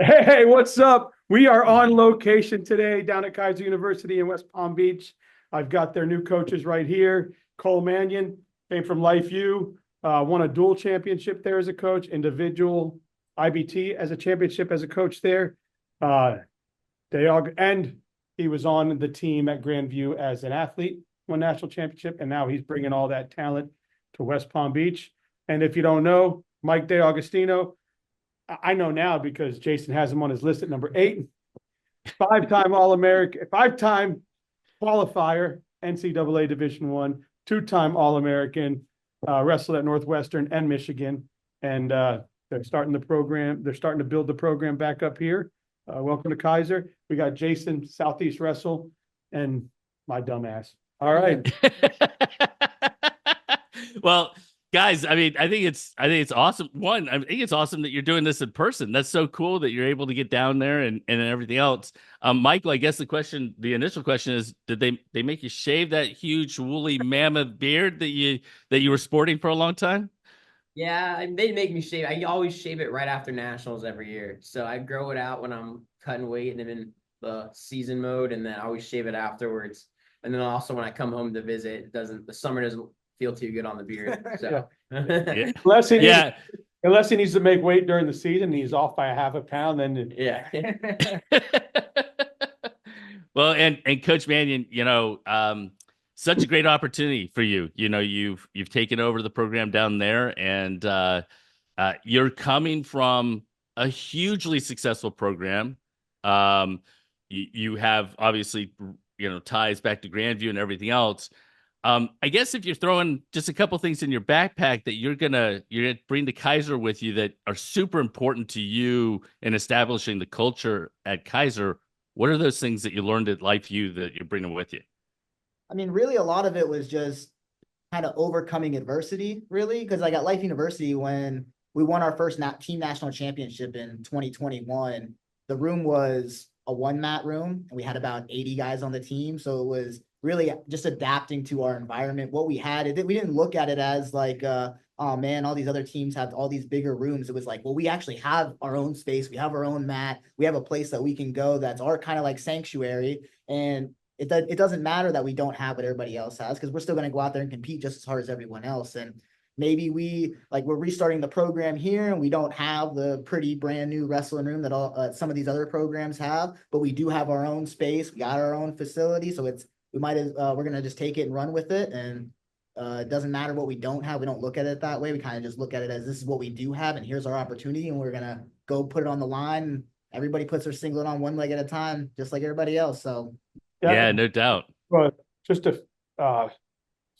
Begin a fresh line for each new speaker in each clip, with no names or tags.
Hey, what's up? We are on location today down at Keiser University in West Palm Beach. I've got their new coaches right here. Cole Mannion came from Life U, won a dual championship there as a coach, individual IBT as a championship as a coach there. Uh, and he was on the team at Grandview as an athlete, won national championship, and now he's bringing all that talent to West Palm Beach. And if you don't know, Mike DeAugustino, I know now because Jason has him on his list at number 8. Five-time All-American, five-time qualifier, NCAA Division One, two-time All-American, wrestled at Northwestern and Michigan, and they're starting the program. They're starting to build the program back up here. Welcome to Keiser. We got Jason, Southeast Wrestle, and my dumbass. All right.
Well, guys, I mean, I think it's awesome. One, I think it's awesome that you're doing this in person. That's so cool that you're able to get down there and everything else. Michael, I guess the initial question is, did they make you shave that huge woolly mammoth beard that you were sporting for a long time?
Yeah, they make me shave. I always shave it right after nationals every year. So I grow it out when I'm cutting weight and I'm in the season mode, and then I always shave it afterwards. And then also when I come home to visit, the summer doesn't feel too good on the beard. So
Yeah.
Unless he needs,
Yeah.
unless he needs to make weight during the season, and he's off by a half a pound, then
yeah.
Well, and Coach Mannion, such a great opportunity for you. You've taken over the program down there, and you're coming from a hugely successful program. You have obviously ties back to Grandview and everything else. I guess if you're throwing just a couple things in your backpack that you're gonna bring to Keiser with you that are super important to you in establishing the culture at Keiser, what are those things that you learned at Life U that you're bringing with you?
I mean, really, a lot of it was just kind of overcoming adversity, really, because like at Life University, when we won our first team national championship in 2021, the room was a one mat room, and we had about 80 guys on the team. So it was really just adapting to our environment. What we had, we didn't look at it as like, oh man, all these other teams have all these bigger rooms. It was like, well, we actually have our own space. We have our own mat. We have a place that we can go that's our kind of like sanctuary. And it doesn't matter that we don't have what everybody else has, because we're still going to go out there and compete just as hard as everyone else. And maybe we're restarting the program here and we don't have the pretty brand new wrestling room that all some of these other programs have, but we do have our own space. We got our own facility. So we're going to just take it and run with it. And it doesn't matter what we don't have. We don't look at it that way. We kind of just look at it as this is what we do have, and here's our opportunity, and we're going to go put it on the line. Everybody puts their singlet on one leg at a time, just like everybody else. So
Yeah, no doubt.
but just to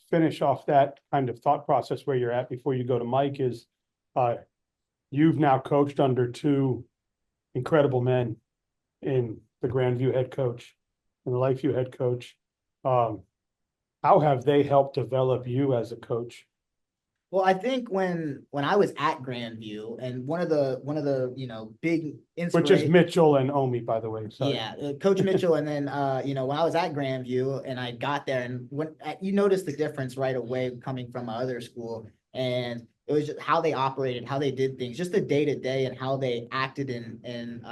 finish off that kind of thought process where you're at before you go to Mike is you've now coached under two incredible men in the Grandview head coach and the Lakeview head coach. How have they helped develop you as a coach?
Well, I think when I was at Grandview, and one of the big
Which is Mitchell and Omi, by the way. Sorry.
Yeah, Coach Mitchell, and then when I was at Grandview and I got there, and when you noticed the difference right away coming from my other school, and it was just how they operated, how they did things, just the day to day, and how they acted and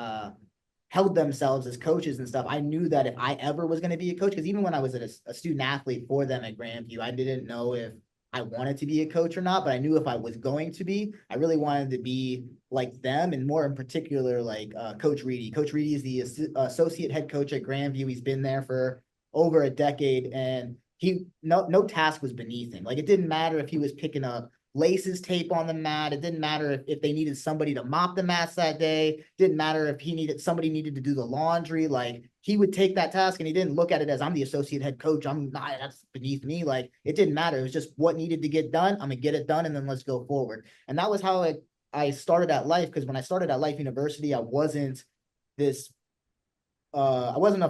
held themselves as coaches and stuff. I knew that if I ever was going to be a coach, because even when I was a student athlete for them at Grandview, I didn't know if I wanted to be a coach or not, but I knew if I was going to be, I really wanted to be like them, and more in particular, like Coach Reedy. Coach Reedy is the associate head coach at Grandview. He's been there for over a decade, and no task was beneath him. Like, it didn't matter if he was picking up laces tape on the mat. It didn't matter if they needed somebody to mop the mats that day. It didn't matter if somebody needed to do the laundry. Like, he would take that task, and he didn't look at it as, I'm the associate head coach, I'm not, that's beneath me. Like, it didn't matter. It was just what needed to get done. I'm gonna get it done, and then let's go forward. And that was how I started at Life, because when I started at Life University, I wasn't a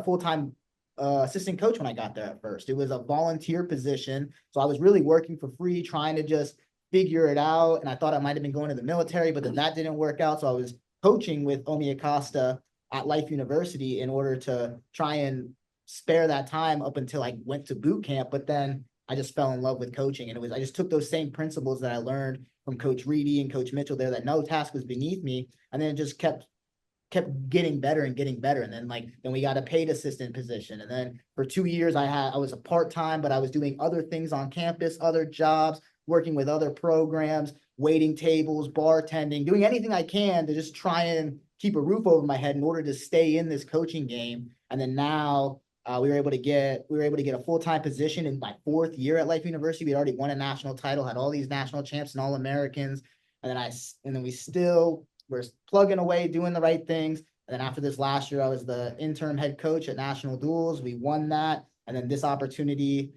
full-time assistant coach when I got there at first. It was a volunteer position. So I was really working for free, trying to just figure it out. And I thought I might have been going to the military, but then that didn't work out. So I was coaching with Omi Acosta at Life University in order to try and spare that time up until I went to boot camp. But then I just fell in love with coaching. And I just took those same principles that I learned from Coach Reedy and Coach Mitchell there, that no task was beneath me. And then it just kept kept getting better and getting better. And then then we got a paid assistant position. And then for 2 years I was a part-time, but I was doing other things on campus, other jobs, working with other programs, waiting tables, bartending, doing anything I can to just try and keep a roof over my head in order to stay in this coaching game. And then now we were able to get a full-time position in my 4th year at Life University. We already won a national title, had all these national champs and All-Americans. And then we still were plugging away, doing the right things. And then after this last year, I was the interim head coach at National Duels. We won that. And then this opportunity,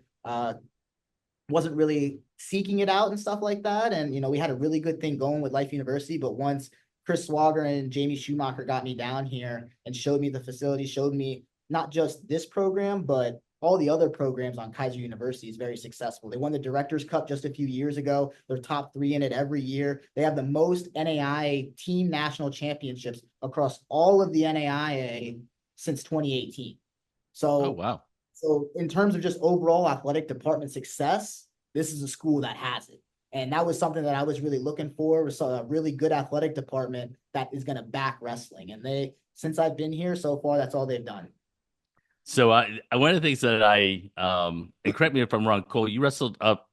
wasn't really seeking it out and stuff like that. And, we had a really good thing going with Life University, but once Chris Swager and Jamie Schumacher got me down here and showed me the facility, showed me not just this program, but all the other programs on Keiser University is very successful. They won the Directors Cup just a few years ago. They're top 3 in it every year. They have the most NAIA team national championships across all of the NAIA since 2018. So,
Oh, wow.
So in terms of just overall athletic department success, this is a school that has it. And that was something that I was really looking for, was a really good athletic department that is going to back wrestling. And since I've been here so far, that's all they've done.
So one of the things that and correct me if I'm wrong, Cole, you wrestled up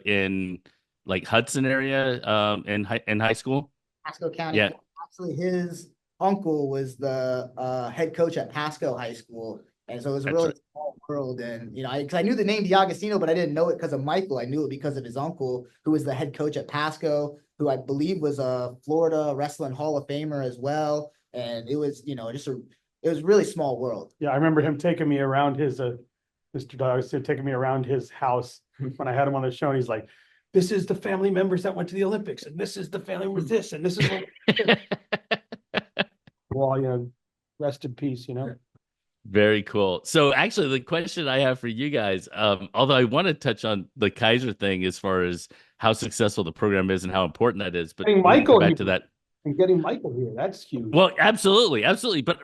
in like Hudson area in high school?
Pasco County.
Yeah.
Actually, his uncle was the head coach at Pasco High School. And so it was a really small world. And, I knew the name D'Agostino, but I didn't know it because of Michael. I knew it because of his uncle, who was the head coach at Pasco, who I believe was a Florida Wrestling Hall of Famer as well. And it was, it was a really small world.
Yeah, I remember him taking me around his, Mr. D'Agostino taking me around his house when I had him on the show. And he's like, this is the family members that went to the Olympics, and this is the family with this, and this is well, rest in peace,
Very cool. So actually the question I have for you guys, although I want to touch on the Keiser thing as far as how successful the program is and how important that is, but
Getting
we can
Michael
go back
here.
to that.
And getting Michael here, that's huge.
Well, absolutely. But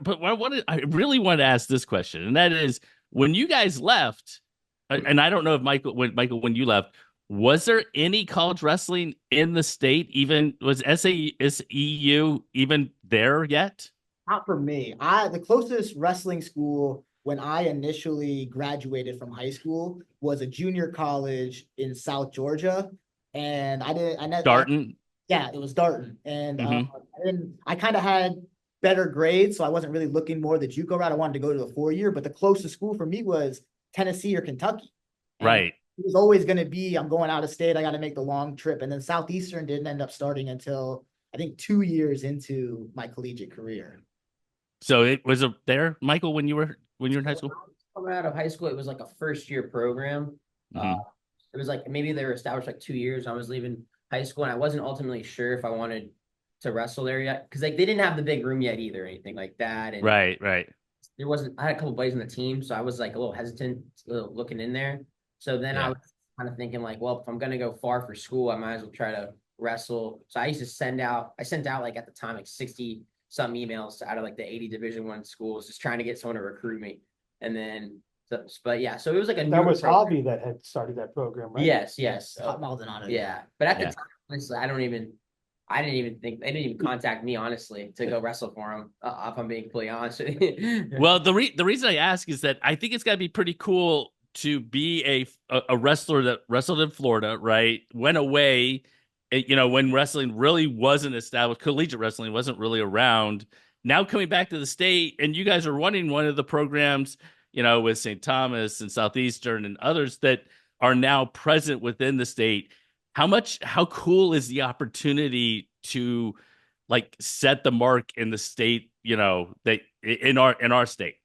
I really want to ask this question, and that is, when you guys left, and I don't know if when you left, was there any college wrestling in the state? Even was SEU even there yet?
Not for me. The closest wrestling school when I initially graduated from high school was a junior college in South Georgia. And
Darton.
Yeah, it was Darton. And
Mhm.
I kind of had better grades, so I wasn't really looking more the JUCO route. I wanted to go to a 4-year, but the closest school for me was Tennessee or Kentucky. And
Right.
it was always going to be, I'm going out of state, I got to make the long trip. And then Southeastern didn't end up starting until I think 2 years into my collegiate career.
So it was there, Michael, when you were in high school?
Coming out of high school, it was like a 1st-year program.
Mhm.
It was like maybe they were established like 2 years. I was leaving high school, and I wasn't ultimately sure if I wanted to wrestle there yet, because they didn't have the big room yet either, or anything like that. And
Right.
there wasn't. I had a couple buddies on the team, so I was like a little hesitant, looking in there. So then I was kind of thinking like, well, if I'm gonna go far for school, I might as well try to wrestle. So I sent out like at the time like 60 some emails out of like the 80 Division I schools, just trying to get someone to recruit me. And then, but yeah, so it was like
that was Hobby that had started that program, right?
Yes.
Hot Maldonado.
Yeah, but at the time, honestly, I didn't even think they didn't even contact me, honestly, to go wrestle for them. If I'm being completely honest.
Well, the reason I ask is that I think it's got to be pretty cool to be a wrestler that wrestled in Florida, right? Went away, when wrestling really wasn't established, collegiate wrestling wasn't really around. Now coming back to the state, and you guys are running one of the programs, with St. Thomas and Southeastern and others that are now present within the state. How cool is the opportunity to like set the mark in the state, that in our state?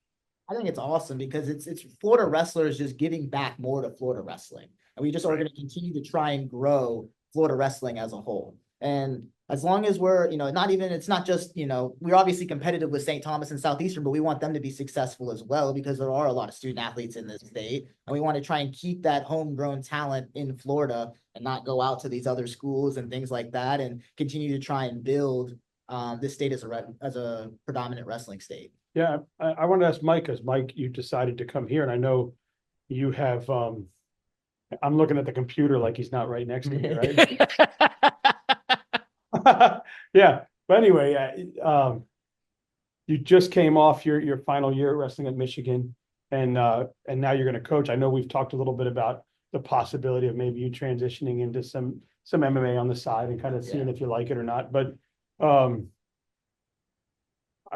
I think it's awesome because it's Florida wrestlers just giving back more to Florida wrestling. And we just are going to continue to try and grow Florida wrestling as a whole. And as long as we're, it's not just, we're obviously competitive with St. Thomas and Southeastern, but we want them to be successful as well because there are a lot of student athletes in this state. And we want to try and keep that homegrown talent in Florida and not go out to these other schools and things like that, and continue to try and build this state as a predominant wrestling state.
Yeah, I want to ask Mike, because Mike, you decided to come here, and I know you have, I'm looking at the computer like he's not right next to me, right? Yeah, but anyway, you just came off your final year at wrestling at Michigan, and now you're going to coach. I know we've talked a little bit about the possibility of maybe you transitioning into some MMA on the side and kind of seeing if you like it or not. But I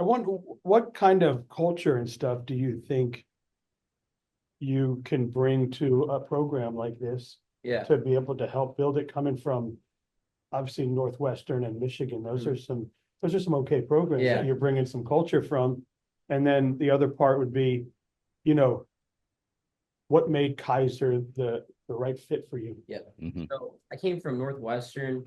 wonder what kind of culture and stuff do you think you can bring to a program like this
Yeah.
to be able to help build it, coming from obviously Northwestern and Michigan. Those are some okay programs
Yeah.
that you're bringing some culture from. And then the other part would be, you know, what made Keiser the right fit for you?
Yeah.
Mhm.
So I came from Northwestern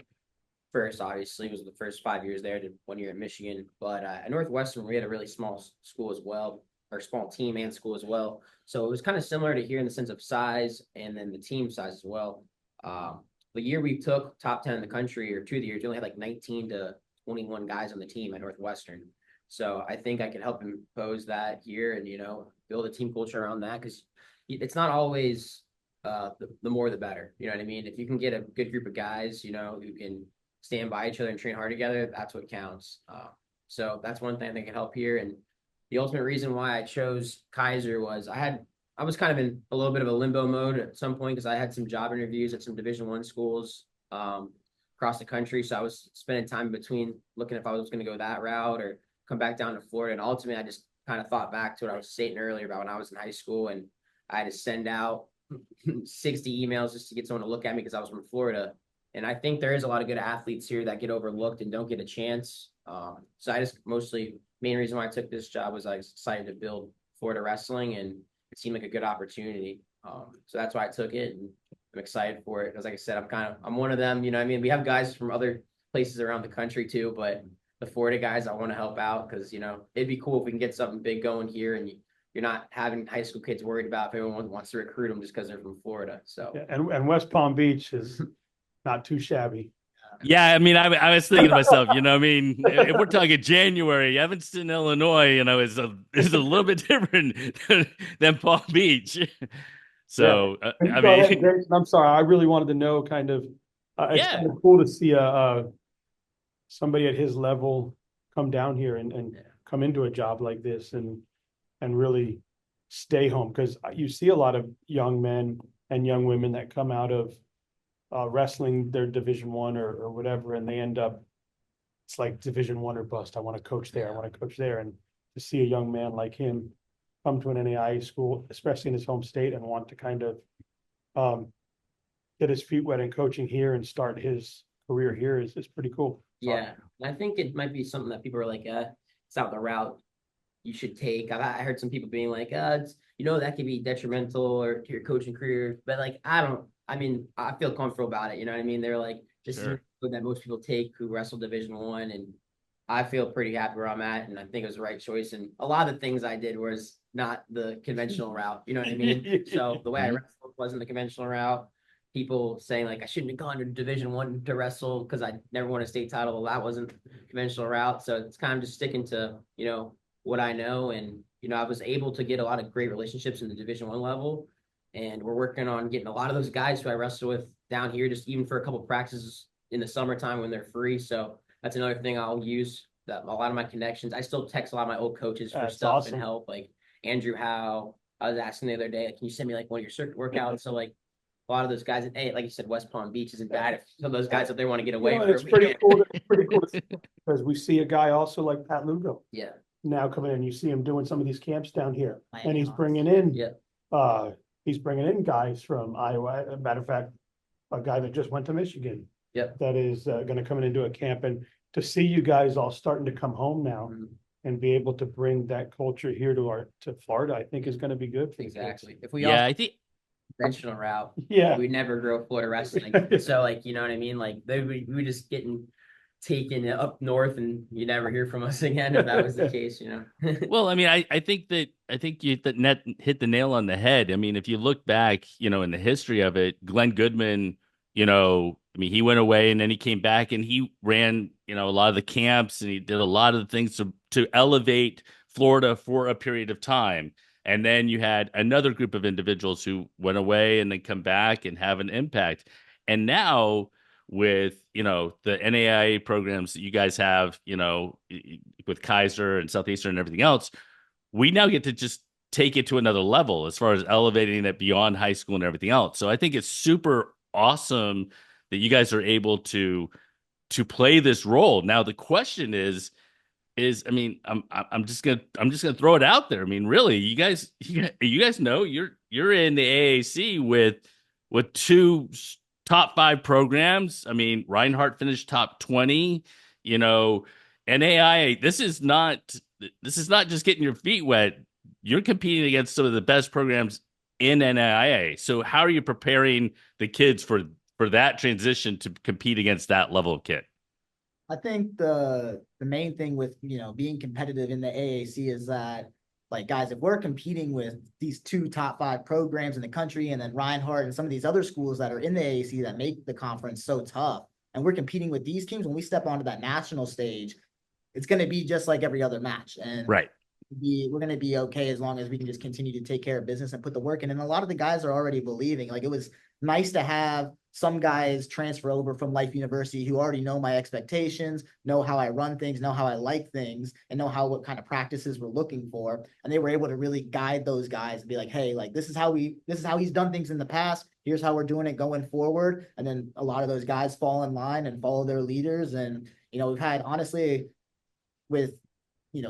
first, obviously, it was the first 5 years there, did 1 year at Michigan. But at Northwestern, we had a really small school as well, or small team and school as well. So it was kind of similar to here in the sense of size and then the team size as well. The year we took top 10 in the country, or 2 of the years, we only had like 19 to 21 guys on the team at Northwestern. So I think I could help impose that here and, build a team culture around that, because it's not always the more the better. You know what I mean? If you can get a good group of guys, who can stand by each other and train hard together, that's what counts. So that's one thing I think can help here. And the ultimate reason why I chose Keiser was I was kind of in a little bit of a limbo mode at some point, because I had some job interviews at some Division I schools across the country. So I was spending time between looking if I was going to go that route or come back down to Florida. And ultimately, I just kind of thought back to what I was stating earlier about when I was in high school, and I had to send out 60 emails just to get someone to look at me because I was from Florida. And I think there is a lot of good athletes here that get overlooked and don't get a chance. So I just main reason why I took this job was I was excited to build Florida wrestling, and it seemed like a good opportunity. So that's why I took it, and I'm excited for it. Because like I said, I'm one of them, I mean, we have guys from other places around the country too, but the Florida guys, I want to help out because, it'd be cool if we can get something big going here, and you're not having high school kids worried about if everyone wants to recruit them just because they're from Florida. So,
And West Palm Beach is not too shabby.
Yeah, I mean, I was thinking to myself, I mean, if we're talking January, Evanston, Illinois, is a little bit different than Palm Beach. So, I
Go ahead,
mean,
Jason. I'm sorry. I really wanted to know kind of, it's
Yeah.
kind of cool to see somebody at his level come down here and come into a job like this and really stay home. Because you see a lot of young men and young women that come out of wrestling their Division I or whatever, and they end up, it's like Division I or bust. I want to coach there. I want to coach there. And to see a young man like him come to an NAIA school, especially in his home state, and want to kind of get his feet wet in coaching here and start his career here is pretty cool.
yeah, I think it might be something that people are like, it's not the route you should take. I heard some people being like, that could be detrimental or to your coaching career. But like, I feel comfortable about it. You know what I mean? They're like, this is
Sure.
the road that most people take who wrestle Division I, and I feel pretty happy where I'm at, and I think it was the right choice. And a lot of the things I did was not the conventional route. You know what I mean? So the way I wrestled wasn't the conventional route. People saying like I shouldn't have gone to Division I to wrestle because I never won a state title. Well, that wasn't conventional route. So it's kind of just sticking to, what I know. And, I was able to get a lot of great relationships in the Division I level. And we're working on getting a lot of those guys who I wrestle with down here, just even for a couple practices in the summertime when they're free. So that's another thing I'll use, that a lot of my connections. I still text a lot of my old coaches for
That's
stuff
awesome.
and help, like Andrew Howe. I was asking the other day, like, can you send me like one of your circuit workouts? So like a lot of those guys, hey, like you said, West Palm Beach isn't bad if some of those guys up there want to get away.
And
For
it's
a
pretty
weekend.
cool. It's pretty cool to see, because we see a guy also like Pat Lugo
Yeah,
now coming in. You see him doing some of these camps down here,
Miami
and he's
Hawks.
bringing in
yeah,
he's bringing in guys from Iowa. As a matter of fact, a guy that just went to Michigan.
Yep.
That is going to come in and do a camp, and to see you guys all starting to come home now
Mhm.
and be able to bring that culture here to Florida, I think is going to be good for the kids.
exactly. If we
yeah,
all
I think
conventional route,
Yeah.
we'd never grow Florida wrestling. So like, you know what I mean? Like we just getting taken up north, and you never hear from us again if that was the case,
Well, I mean, I think you hit the nail on the head. I mean, if you look back, in the history of it, Glenn Goodman, I mean, he went away and then he came back and he ran, a lot of the camps, and he did a lot of the things to elevate Florida for a period of time. And then you had another group of individuals who went away and then come back and have an impact. And now with, you know, the NAIA programs that you guys have, you know, with Keiser and Southeastern and everything else, we now get to just take it to another level as far as elevating it beyond high school and everything else. So I think it's super awesome that you guys are able to play this role. Now the question is I mean, I'm just gonna throw it out there. I mean, really, you guys know you're in the AAC with two top 5 programs. I mean, Reinhardt finished top 20. You know, NAIA. This is not just getting your feet wet. You're competing against some of the best programs in NAIA. So how are you preparing the kids for that transition to compete against that level of kid?
I think the main thing with, being competitive in the AAC is that, like, guys, if we're competing with these 2 top 5 programs in the country, and then Reinhardt and some of these other schools that are in the AAC that make the conference so tough, and we're competing with these teams, when we step onto that national stage, it's going to be just like every other match. And
Right.
we're going to be okay as long as we can just continue to take care of business and put the work in. And a lot of the guys are already believing. Like, it was nice to have some guys transfer over from Life University who already know my expectations, know how I run things, know how I like things, and know what kind of practices we're looking for. And they were able to really guide those guys and be like, hey, like, this is how he's done things in the past. Here's how we're doing it going forward. And then a lot of those guys fall in line and follow their leaders. And, we've had, honestly, with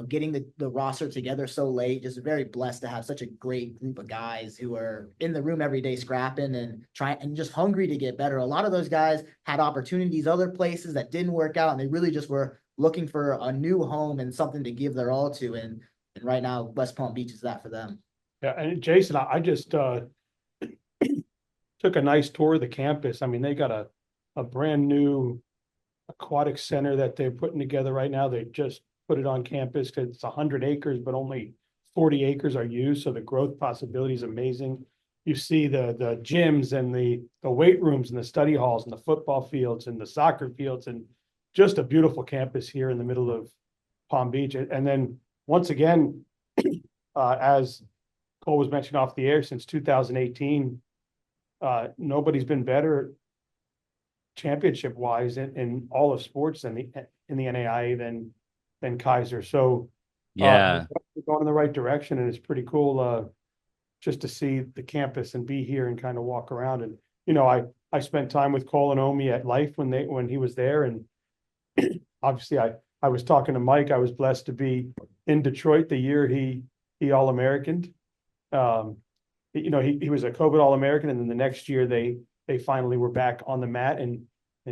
getting the roster together so late, just very blessed to have such a great group of guys who are in the room every day scrapping and trying and just hungry to get better. A lot of those guys had opportunities other places that didn't work out, and they really just were looking for a new home and something to give their all to. And right now, West Palm Beach is that for them.
Yeah, and Jason, I just took a nice tour of the campus. I mean, they got a brand new aquatic center that they're putting together right now. They just put it on campus because it's 100 acres, but only 40 acres are used. So the growth possibility is amazing. You see the gyms and the weight rooms and the study halls and the football fields and the soccer fields, and just a beautiful campus here in the middle of Palm Beach. And then once again, as Cole was mentioning off the air, since 2018, nobody's been better championship wise in all of sports in the NAIA than Keiser. So
Yeah.
we're going in the right direction, and it's pretty cool just to see the campus and be here and kind of walk around. And I spent time with Cole and Omi at Life when he was there, and obviously I was talking to Mike. I was blessed to be in Detroit the year he All-Americaned. He was a COVID All-American, and then the next year they finally were back on the mat, and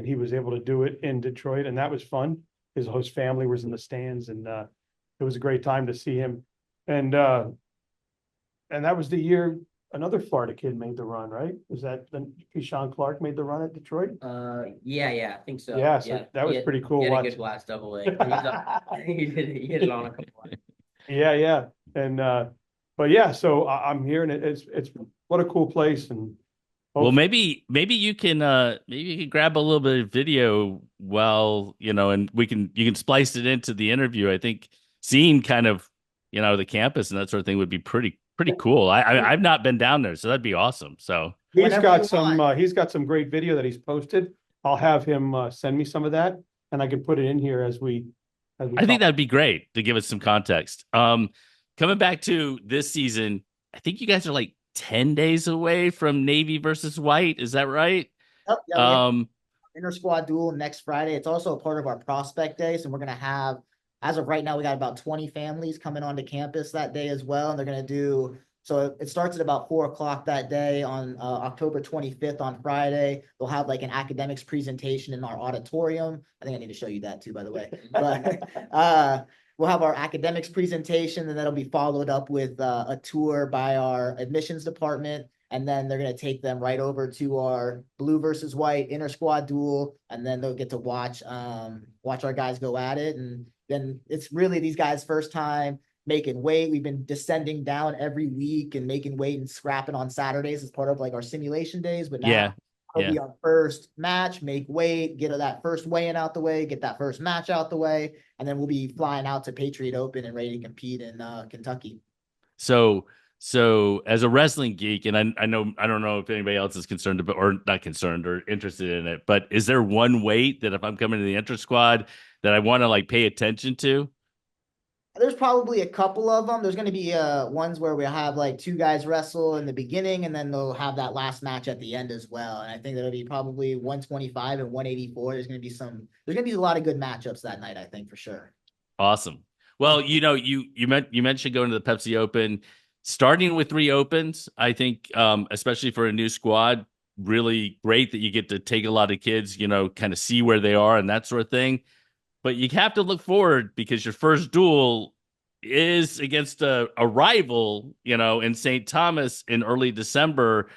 he was able to do it in Detroit, and that was fun. His host family was in the stands, and it was a great time to see him. And that was the year another Florida kid made the run, right? Was that then Keyshawn Clark made the run at Detroit?
Yeah, I think so.
Yeah, so that was pretty cool.
He had a good last double A. He hit it on a couple of.
Yeah. And but yeah, so I'm here, and it's what a cool place. And
well, maybe you can grab a little bit of video while, and you can splice it into the interview. I think seeing kind of, the campus and that sort of thing would be pretty cool. I've not been down there, so that'd be awesome. So
he's got some great video that he's posted. I'll have him send me some of that, and I can put it in here as we
I think that'd be great to give us some context. Coming back to this season, I think you guys are like 10 days away from Navy versus White. Is that right?
Yep. Inter-squad duel next Friday. It's also a part of our prospect day. So we're going to have, as of right now, we got about 20 families coming onto campus that day as well. And they're going to do, so it starts at about 4:00 that day on October 25th on Friday. They'll have like an academics presentation in our auditorium. I think I need to show you that too, by the way. But we'll have our academics presentation, and that'll be followed up with a tour by our admissions department. And then they're going to take them right over to our blue versus white inter-squad duel. And then they'll get to watch our guys go at it. And then it's really these guys' first time making weight. We've been descending down every week and making weight and scrapping on Saturdays as part of like our simulation days. But now it'll be our first match, make weight, get that first weigh-in out the way, get that first match out the way. And then we'll be flying out to Patriot Open and ready to compete in Kentucky.
So So as a wrestling geek, and I know I don't know if anybody else is concerned about or not concerned or interested in it, but is there one weight that if I'm coming to the inter squad that I want to like pay attention to?
There's probably a couple of them. There's going to be ones where we'll have like two guys wrestle in the beginning, and then they'll have that last match at the end as well. And I think there'll be probably 125 and 184. There's going to be a lot of good matchups that night, I think, for sure.
Awesome. Well, you mentioned going to the Pepsi Open, starting with 3 opens. I think, especially for a new squad, really great that you get to take a lot of kids, kind of see where they are and that sort of thing. But you have to look forward because your first duel is against a rival, in St. Thomas in early December.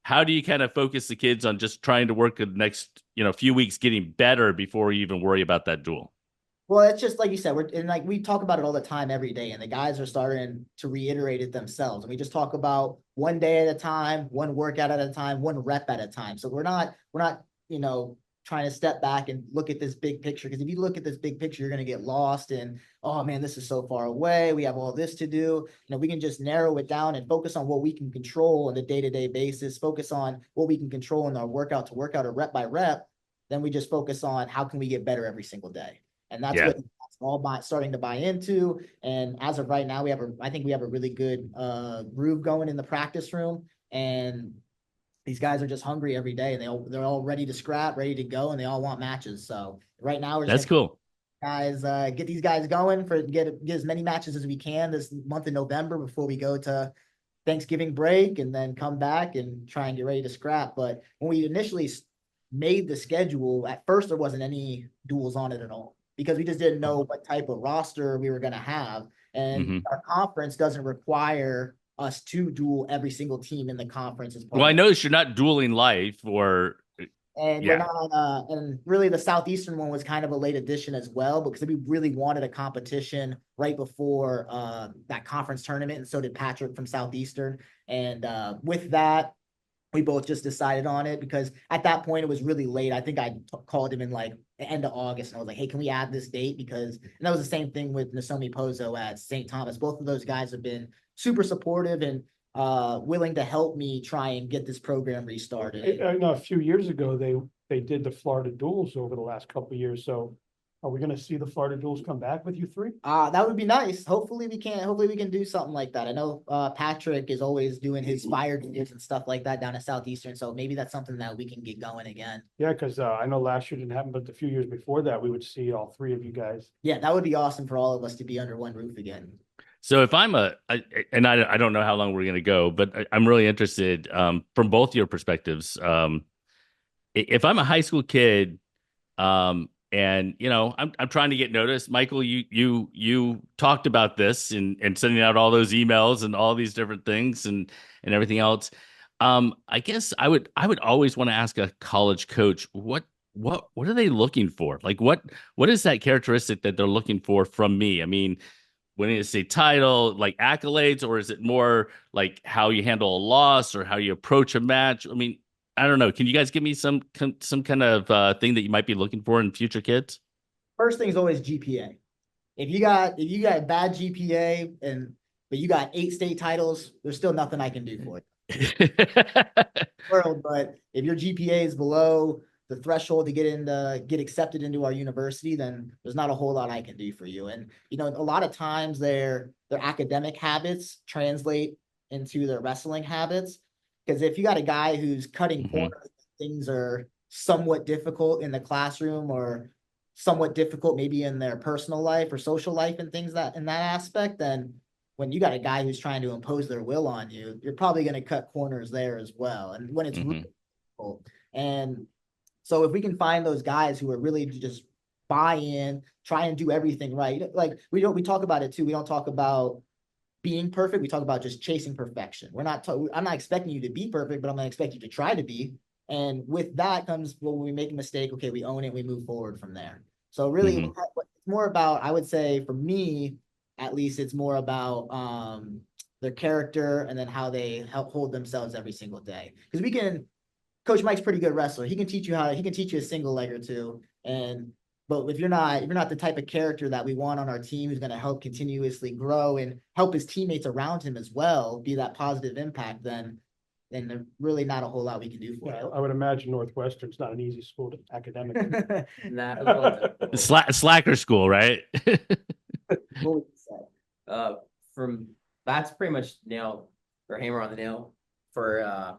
How do you kind of focus the kids on just trying to work the next, few weeks getting better before you even worry about that duel?
Well, it's just like you said, we talk about it all the time every day, and the guys are starting to reiterate it themselves. And we just talk about one day at a time, one workout at a time, one rep at a time. So we're not, trying to step back and look at this big picture. Because if you look at this big picture, you're going to get lost in, oh man, this is so far away. We have all this to do. We can just narrow it down and focus on what we can control on a day-to-day basis, focus on what we can control in our workout to workout or rep by rep. Then we just focus on how can we get better every single day. And that's what all starting to buy into. And as of right now, I think we have a really good groove going in the practice room. And these guys are just hungry every day, and they're all ready to scrap, ready to go, and they all want matches. So right now,
That's cool.
Guys, get these guys going get as many matches as we can this month of November before we go to Thanksgiving break, and then come back and try and get ready to scrap. But when we initially made the schedule, at first there wasn't any duels on it at all, because we just didn't know what type of roster we were going to have. And our conference doesn't require us to duel every single team in the conference as part
Well, I noticed you're not dueling life
we're not, and really the Southeastern one was kind of a late addition as well, because we really wanted a competition right before that conference tournament. And so did Patrick from Southeastern. And with that, we both just decided on it, because at that point it was really late. I think I called him in like the end of August, and I was like, hey, can we add this date? And that was the same thing with Nasomi Pozo at St. Thomas. Both of those guys have been super supportive and willing to help me try and get this program restarted.
I know a few years ago, they did the Florida duels over the last couple of years. So are we going to see the Florida duels come back with you three?
That would be nice. Hopefully we can do something like that. I know Patrick is always doing his fire duels and stuff like that down at Southeastern. So maybe that's something that we can get going again.
Yeah, because I know last year didn't happen, but the few years before that, we would see all three of you guys.
Yeah, that would be awesome for all of us to be under one roof again.
So if I don't know how long we're going to go, but I'm really interested from both your perspectives. If I'm a high school kid, and I'm trying to get noticed. Michael, you talked about this and sending out all those emails and all these different things and everything else. I guess I would always want to ask a college coach what are they looking for? Like what is that characteristic that they're looking for from me? I mean, winning a state title, like accolades, or is it more like how you handle a loss or how you approach a match? I mean, I don't know. Can you guys give me some kind of thing that you might be looking for in future kids?
First thing is always GPA. If you got a bad GPA but you got 8 state titles, there's still nothing I can do for you. But if your GPA is below the threshold to get accepted into our university, then there's not a whole lot I can do for you. And a lot of times their academic habits translate into their wrestling habits. Because if you got a guy who's cutting corners, things are somewhat difficult in the classroom or somewhat difficult maybe in their personal life or social life and things that in that aspect, then when you got a guy who's trying to impose their will on you, you're probably going to cut corners there as well. And when it's really difficult. And so if we can find those guys who are really just buy in, try and do everything right. Like we talk about it too. We don't talk about being perfect. We talk about just chasing perfection. I'm not expecting you to be perfect, but I'm going to expect you to try to be. And with that comes when we make a mistake, okay, we own it, we move forward from there. So really it's more about, I would say for me, at least it's more about their character and then how they hold themselves every single day. Because Coach Mike's pretty good wrestler. He can teach you a single leg or two. And But if you're not the type of character that we want on our team who's going to help continuously grow and help his teammates around him as well, be that positive impact, then there's really not a whole lot we can do for
Yeah,
you.
I would imagine Northwestern's not an easy school to academically.
Not a little bit.
Slacker school, right?
What would you say?
From that's pretty much nail or hammer on the nail for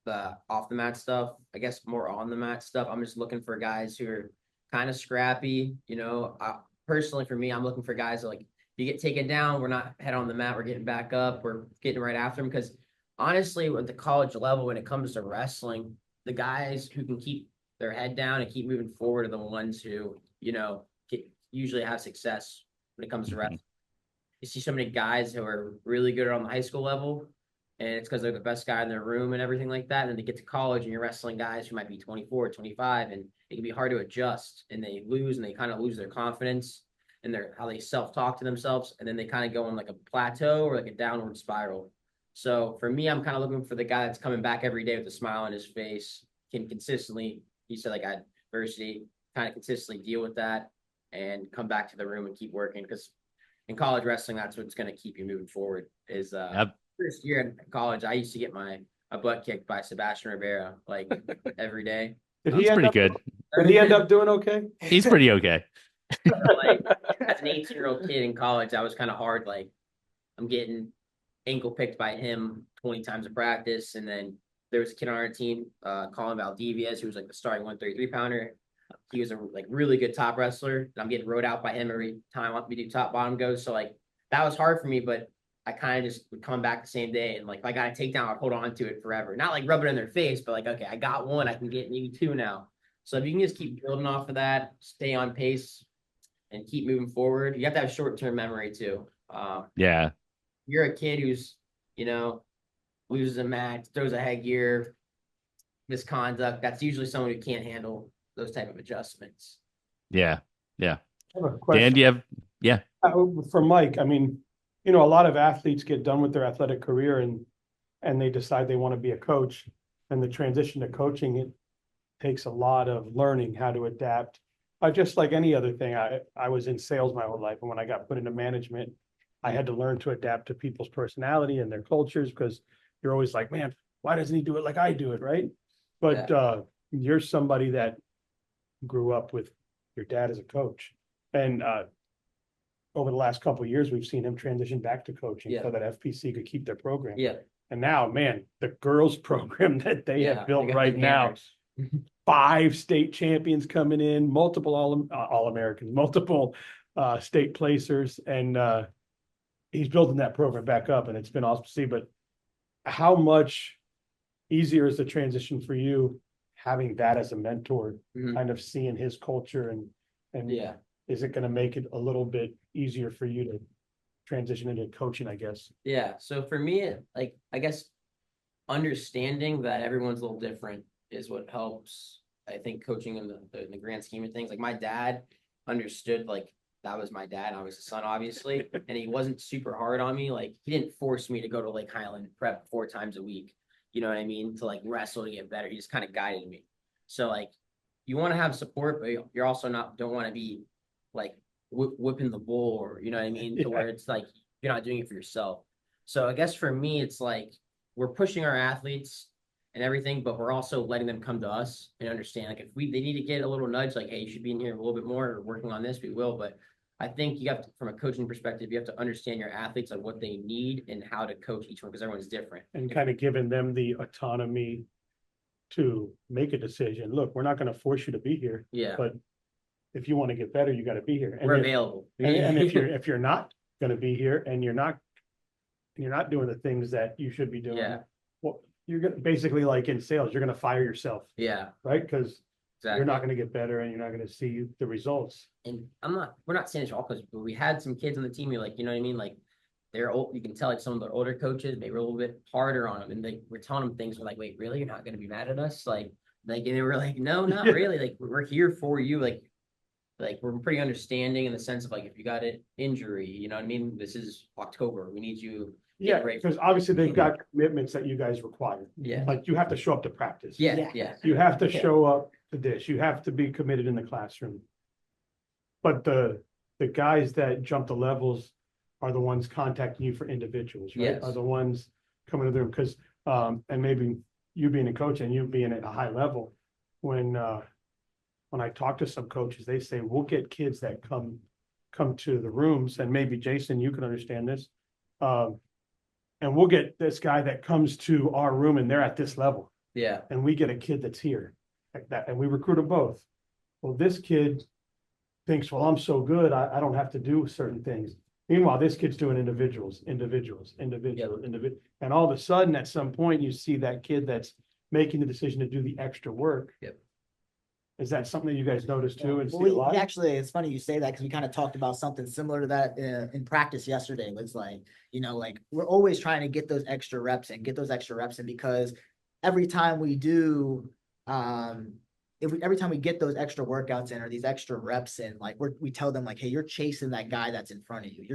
the off the mat stuff. I guess more on the mat stuff. I'm just looking for guys who are kind of scrappy. Personally for me, I'm looking for guys that, like, if you get taken down, we're not head on the mat, we're getting back up, we're getting right after them. Because honestly, at the college level, when it comes to wrestling, the guys who can keep their head down and keep moving forward are the ones who, usually have success when it comes to wrestling. You see so many guys who are really good on the high school level, and it's because they're the best guy in their room and everything like that. And then they get to college and you're wrestling guys who might be 24, 25, and it can be hard to adjust, and they lose, and they kind of lose their confidence and how they self-talk to themselves. And then they kind of go on like a plateau or like a downward spiral. So for me, I'm kind of looking for the guy that's coming back every day with a smile on his face, can consistently, he said, like, adversity, kind of consistently deal with that and come back to the room and keep working. Because in college wrestling, that's what's going to keep you moving forward. Is first year in college, I used to get my butt kicked by Sebastian Rivera like every day.
Did
That's pretty good.
Did he end up doing okay?
He's pretty okay.
Like, as an 18-year-old kid in college, that was kind of hard. Like, I'm getting ankle picked by him 20 times a practice. And then there was a kid on our team, Colin Valdivias, who was like the starting 133 pounder. He was a really good top wrestler. And I'm getting rode out by him every time we do top bottom goes. So like that was hard for me, but I kind of just would come back the same day. And like, if I got a takedown, I'd hold on to it forever. Not like rub it in their face, but like, okay, I got one, I can get maybe two now. So if you can just keep building off of that, stay on pace and keep moving forward, you have to have short-term memory too.
Yeah.
You're a kid who's, loses a match, throws a headgear, misconduct. That's usually someone who can't handle those type of adjustments.
Yeah. Yeah.
I have a question.
Dan, do you have? Yeah.
For Mike, I mean, a lot of athletes get done with their athletic career and they decide they want to be a coach, and the transition to coaching, it takes a lot of learning how to adapt. Just like any other thing, I was in sales my whole life, and when I got put into management, I had to learn to adapt to people's personality and their cultures, because you're always like, man, why doesn't he do it like I do it, right? But you're somebody that grew up with your dad as a coach, and over the last couple of years, we've seen him transition back to coaching so that FPC could keep their program.
Yeah.
And now, man, the girls program that they have built right now, 5 state champions coming in, multiple all-Americans, multiple state placers, and he's building that program back up, and it's been awesome to see. But how much easier is the transition for you having that as a mentor, kind of seeing his culture, and is it going to make it a little bit easier for you to transition into coaching, I guess?
Yeah. So for me, like, I guess understanding that everyone's a little different is what helps, I think, coaching in the grand scheme of things. Like, my dad understood, like, that was my dad. I was his son, obviously. And he wasn't super hard on me. Like, he didn't force me to go to Lake Highland prep 4 times a week. You know what I mean? To like wrestle to get better. He just kind of guided me. So like, you want to have support, but you're also don't want to be like whipping the bull, or, you know what I mean? To where it's like, you're not doing it for yourself. So I guess for me, it's like, we're pushing our athletes and everything, but we're also letting them come to us and understand, like, if they need to get a little nudge, like, hey, you should be in here a little bit more, or working on this, we will. But I think you have to, from a coaching perspective, you have to understand your athletes, like what they need and how to coach each one, because everyone's different.
And kind of giving them the autonomy to make a decision. Look, we're not going to force you to be here.
Yeah.
But if you want to get better, you got to be here. And
we're available.
And if you're not going to be here, and you're not doing the things that you should be doing, well, you're going to basically, like in sales, you're going to fire yourself.
Yeah.
Right? Because
exactly.
You're not going to get better, and you're not going to see the results.
And we're not saying it's all coaches, but we had some kids on the team who, like, you know what I mean? Like, they're old, you can tell, like, some of the older coaches, they were a little bit harder on them, and they were telling them things. We're like, wait, really? You're not going to be mad at us? Like, and they were like, no, not really. Like, we're here for you. Like we're pretty understanding in the sense of, like, if you got an injury, you know what I mean? This is October. We need you.
Yeah, because obviously they've got commitments that you guys require.
Yeah.
Like, you have to show up to practice.
Yeah.
You have to show up to this. You have to be committed in the classroom. But the guys that jump the levels are the ones contacting you for individuals, right?
Yes.
Are the ones coming to the room, because and maybe you being a coach and you being at a high level, when I talk to some coaches, they say we'll get kids that come to the rooms, and maybe Jason, you can understand this. And we'll get this guy that comes to our room and they're at this level,
Yeah.
and we get a kid that's here like that, and we recruit them both. Well, this kid thinks, well, I'm so good, I don't have to do certain things. Meanwhile, this kid's doing individuals. And all of a sudden, at some point, you see that kid that's making the decision to do the extra work.
Yep.
Is that something that you guys notice too and see
Well,
a lot?
actually, it's funny you say that, because we kind of talked about something similar to that in practice yesterday. It was like, like we're always trying to get those extra reps in, because every time we do, every time we get those extra workouts in or these extra reps in, like we tell them like, hey, you're chasing that guy that's in front of you.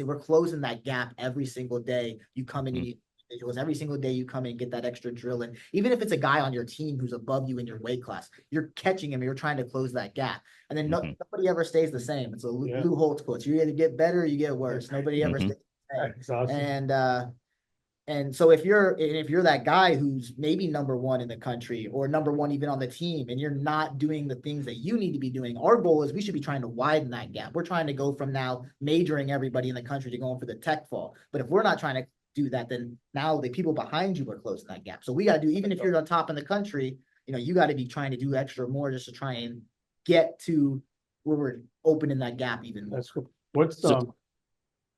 We're closing that gap every single day. You come in and individuals, every single day you come in and get that extra drill. And even if it's a guy on your team who's above you in your weight class, you're catching him and you're trying to close that gap. And then nobody ever stays the same. It's a Lou Holtz quote. You either get better or you get worse. Nobody ever stays the same.
Awesome.
And so if you're that guy who's maybe number one in the country or number one even on the team, and you're not doing the things that you need to be doing, our goal is we should be trying to widen that gap. We're trying to go from now majoring everybody in the country to going for the tech fall. But if we're not trying to do that, then now the people behind you are closing that gap. So we got to do, even if you're on top in the country, you got to be trying to do extra more just to try and get to where we're opening that gap even more.
That's cool. What's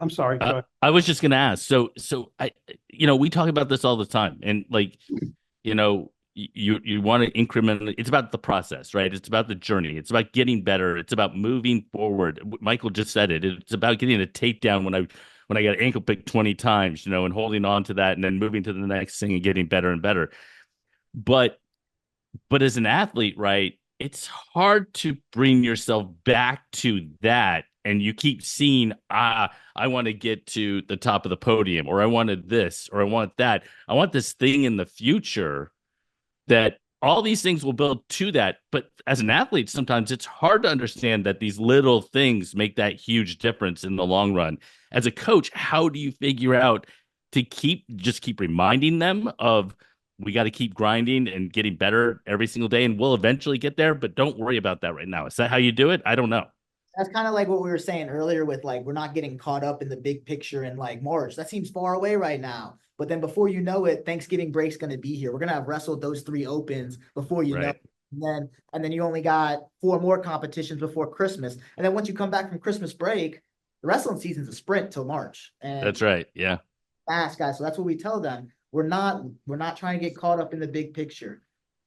I'm sorry. Go ahead.
I was just going to ask. So I, we talk about this all the time, and like, you want to increment. It's about the process, right? It's about the journey. It's about getting better. It's about moving forward. Michael just said it. It's about getting a takedown when I got ankle picked 20 times, and holding on to that and then moving to the next thing and getting better and better. But as an athlete, right, it's hard to bring yourself back to that. And you keep seeing, I want to get to the top of the podium, or I wanted this, or I want that. I want this thing in the future, that all these things will build to that. But as an athlete, sometimes it's hard to understand that these little things make that huge difference in the long run. As a coach, how do you figure out to keep reminding them of, we got to keep grinding and getting better every single day, and we'll eventually get there, but don't worry about that right now. Is that how you do it? I don't know.
That's kind of like what we were saying earlier with like, we're not getting caught up in the big picture in like March. That seems far away right now. But then before you know it, Thanksgiving break's going to be here. We're going to have wrestled those 3 opens before you know. And then you only got 4 more competitions before Christmas. And then once you come back from Christmas break, the wrestling season's a sprint till March. And
that's right. Yeah.
Fast, guys. So that's what we tell them. We're not trying to get caught up in the big picture.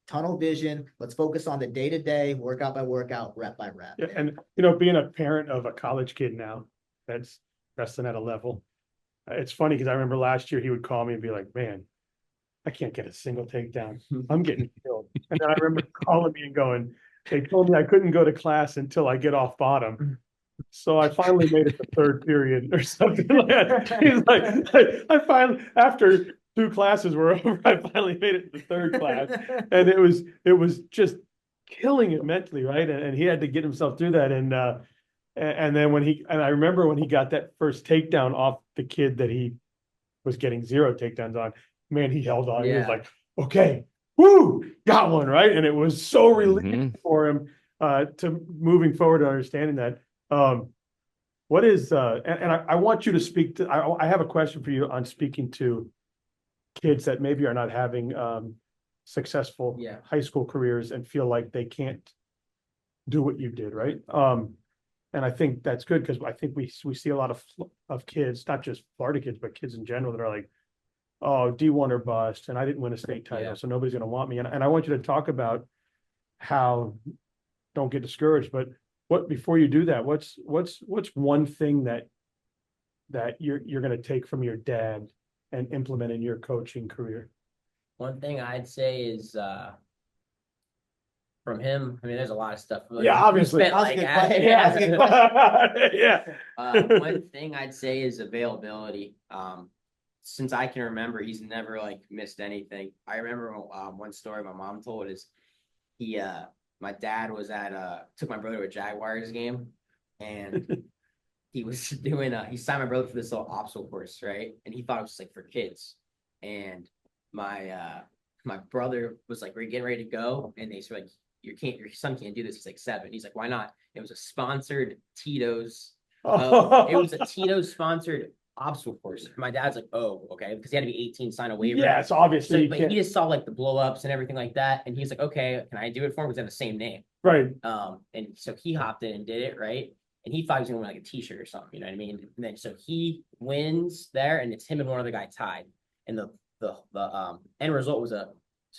Tunnel vision. Let's focus on the day-to-day, workout by workout, rep by rep.
Yeah, and being a parent of a college kid now that's wrestling at a level, it's funny because I remember last year he would call me and be like, "Man, I can't get a single takedown. I'm getting killed." And then I remember calling me and going, "They told me I couldn't go to class until I get off bottom. So I finally made it to third period," or something like that. He's like, I finally, after 2 classes were over, I finally made it to the 3rd class. And it was just killing it mentally, right? And he had to get himself through that. And then I remember when he got that first takedown off the kid that he was getting 0 takedowns on, man, he held on. He was like, "Okay, woo, got one," right? And it was so relieving for him to moving forward to understanding that. What is and I want you to speak to, I have a question for you on speaking to kids that maybe are not having successful high school careers and feel like they can't do what you did, right? And I think that's good, because I think we see a lot of kids, not just Florida kids, but kids in general, that are like, "Oh, D1 or bust, and I didn't win a state title, so nobody's going to want me." And I want you to talk about how, don't get discouraged, but before you do that, what's one thing that you're going to take from your dad and implement in your coaching career?
One thing I'd say is from him, I mean, there's a lot of stuff.
Obviously.
One thing I'd say is availability. Since I can remember, he's never like missed anything. I remember one story my mom told is my dad was took my brother to a Jaguars game, and he was doing he signed my brother for this little obstacle course, right? And he thought it was like for kids. And my brother was like, we're getting ready to go, and they were like, your son can't do this. He's like 7. He's like, why not? It was a sponsored Tito's. It was a Tito's sponsored obstacle course. My dad's like, oh, okay, because he had to be 18, sign a waiver.
Yes, obviously.
So,
you
but
can't-
he just saw like the blow ups and everything like that, and he's like, okay, can I do it for him? Because they have the same name.
Right.
And so he hopped in and did it, right? And he thought he was gonna win like a t-shirt or something, you know what I mean? And then so he wins there, and it's him and one other guy tied. And the end result was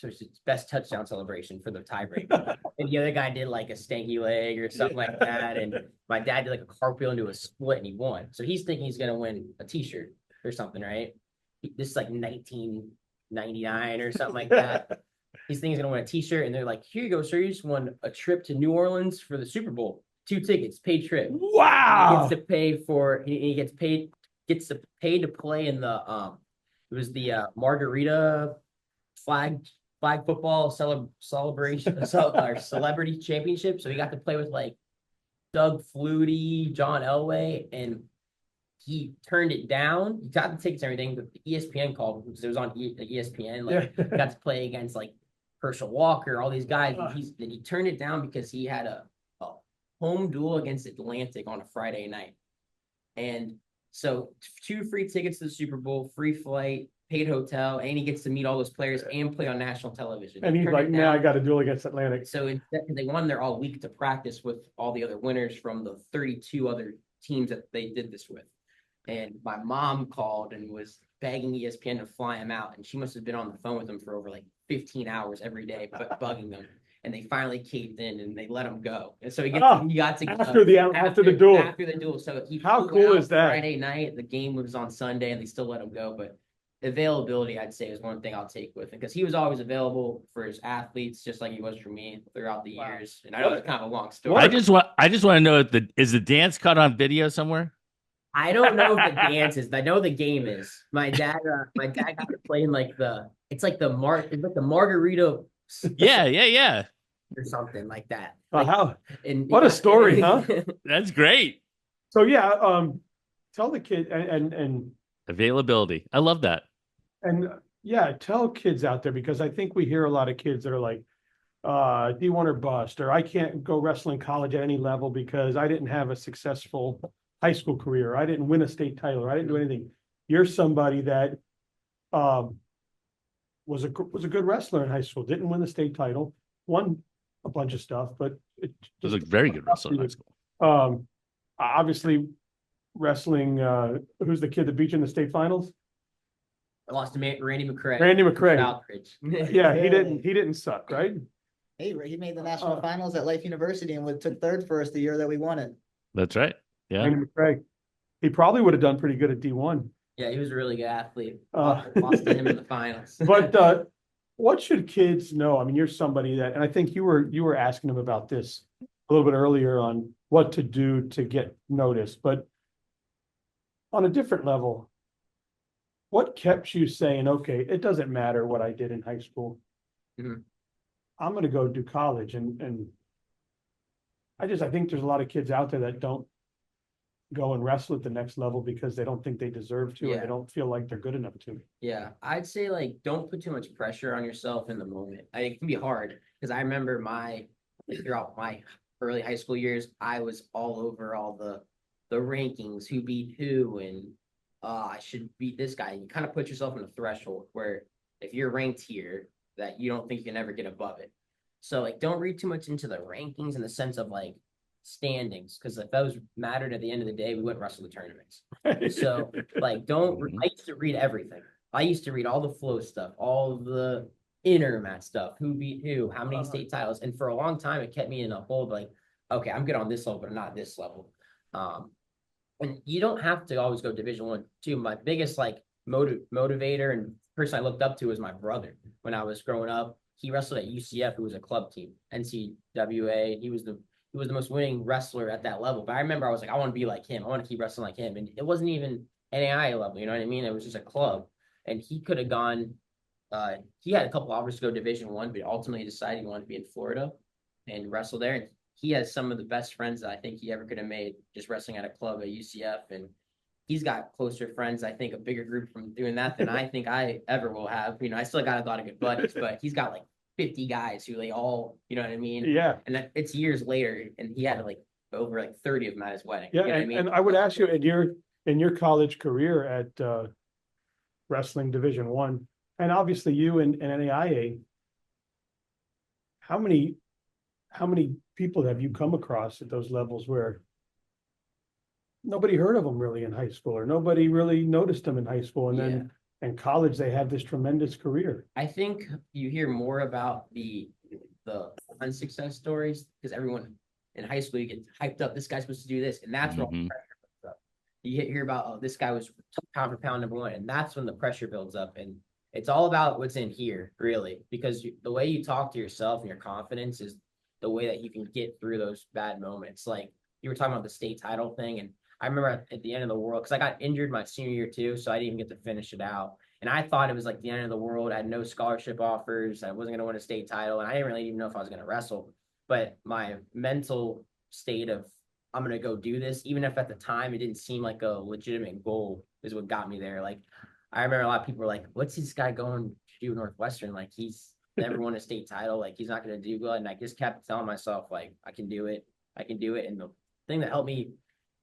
his best touchdown celebration for the tiebreaker. And the other guy did like a stanky leg or something like that. And my dad did like a cartwheel into a split, and he won. So he's thinking he's gonna win a t-shirt or something, right? This is like 1999 or something like that. He's thinking he's gonna win a t-shirt, and they're like, here you go, sir. You just won a trip to New Orleans for the Super Bowl. 2 tickets, paid trip.
Wow.
He gets to pay for he gets paid to play in the it was the Margarita flag football celebration or celebrity championship. So he got to play with like Doug Flutie, John Elway, and he turned it down. He got the tickets and everything, but the ESPN called because it was on ESPN. Like got to play against like Herschel Walker, all these guys. And he turned it down because he had a home duel against Atlantic on a Friday night. And so 2 free tickets to the Super Bowl, free flight, paid hotel, and he gets to meet all those players and play on national television.
And he's like, now I got to duel against Atlantic.
So they won there all week to practice with all the other winners from the 32 other teams that they did this with. And my mom called and was begging ESPN to fly him out. And she must have been on the phone with him for over like 15 hours every day, bugging them. And they finally caved in and they let him go. And so he got to
after the duel.
After the duel. So
how cool is that?
Friday night, the game was on Sunday, and they still let him go. But availability, I'd say, is one thing I'll take with him, because he was always available for his athletes, just like he was for me throughout the years. And I know it's kind of a long story.
I just want to know, is the dance caught on video somewhere?
I don't know if the dance is. I know the game is. My dad got to play in like the Margarita.
Yeah.
Or something like that.
What a story, huh?
That's great.
So yeah, tell the kid and
Availability. I love that.
And yeah, tell kids out there, because I think we hear a lot of kids that are like, D1 or bust, or I can't go wrestle in college at any level because I didn't have a successful high school career. I didn't win a state title, or I didn't do anything. You're somebody that was a good wrestler in high school, didn't win the state title, won a bunch of stuff, but it
was a very good wrestler in high school.
Obviously wrestling, who's the kid that beat you in the state finals?
I lost to Randy McCray.
Yeah, he didn't suck, right?
Hey, he made the national finals at Life University and took 3rd for us the year that we won it.
That's right. Yeah.
Randy McCray. He probably would have done pretty good at D1.
Yeah, he was a really good athlete. Lost to him in the finals.
But what should kids know? I mean, you're somebody that, and I think you were asking them about this a little bit earlier on what to do to get noticed, but on a different level, what kept you saying, okay, it doesn't matter what I did in high school.
Mm-hmm.
I'm going to go do college. And I think there's a lot of kids out there that don't go and wrestle at the next level because they don't think they deserve to, or they don't feel like they're good enough to.
Yeah, I'd say like don't put too much pressure on yourself in the moment. It can be hard, because I remember throughout my early high school years, I was all over all the rankings, who beat who, and I should beat this guy. And you kind of put yourself in a threshold where if you're ranked here, that you don't think you can ever get above it. So like, don't read too much into the rankings in the sense of like standings, because if those mattered at the end of the day, we wouldn't wrestle the tournaments. So like, I used to read everything. I used to read all the flow stuff, all the intermat stuff, who beat who, how many state titles. And for a long time, it kept me in a hold like, okay, I'm good on this level, but not this level. And you don't have to always go Division 1, 2. My biggest like motivator and person I looked up to was my brother. When I was growing up, he wrestled at UCF, who was a club team, NCAA. He was the most winning wrestler at that level. But I remember I was like, I want to be like him. I want to keep wrestling like him. And it wasn't even NAIA level, you know what I mean? It was just a club. And he could have gone, he had a couple offers to go Division 1, but ultimately decided he wanted to be in Florida and wrestle there. And he has some of the best friends that I think he ever could have made just wrestling at a club at UCF. And he's got closer friends, I think a bigger group from doing that than I think I ever will have. You know, I still got a lot of good buddies, but he's got like 50 guys who they all, you know what I mean?
Yeah.
And that, it's years later, and he had like over like 30 of them at his wedding.
Yeah.
You know what I
And,
mean?
and I would ask you in your college career at wrestling Division I, and obviously you and NAIA, how many people have you come across at those levels where nobody heard of them really in high school, or nobody really noticed them in high school, and then in college they have this tremendous career?
I think you hear more about the unsuccess stories because everyone in high school, you get hyped up. This guy's supposed to do this, and that's where all the pressure builds up. You hear about, oh, this guy was pound for pound #1, and that's when the pressure builds up. And it's all about what's in here, really, because the way you talk to yourself and your confidence is the way that you can get through those bad moments. Like you were talking about the state title thing, and I remember at the end of the world, because I got injured my senior year too, so I didn't even get to finish it out. And I thought it was like the end of the world. I had no scholarship offers. I wasn't going to win a state title, and I didn't really even know if I was going to wrestle. But my mental state of I'm going to go do this, even if at the time it didn't seem like a legitimate goal, is what got me there. Like I remember a lot of people were like, what's this guy going to do Northwestern? Like he's never won a state title. Like he's not going to do good. And I just kept telling myself, like, I can do it. I can do it. And the thing that helped me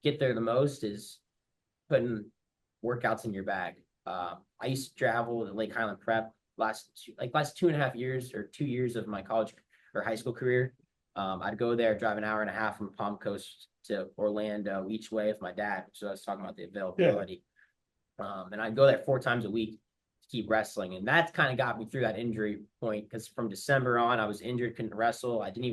get there the most is putting workouts in your bag. I used to travel to Lake Highland Prep last 2.5 years or 2 years of my college or high school career. I'd go there, drive an hour and a half from Palm Coast to Orlando each way with my dad. So I was talking about the availability. And I'd go there 4 times a week to keep wrestling. And that kind of got me through that injury point, because from December on, I was injured, couldn't wrestle. Wasn't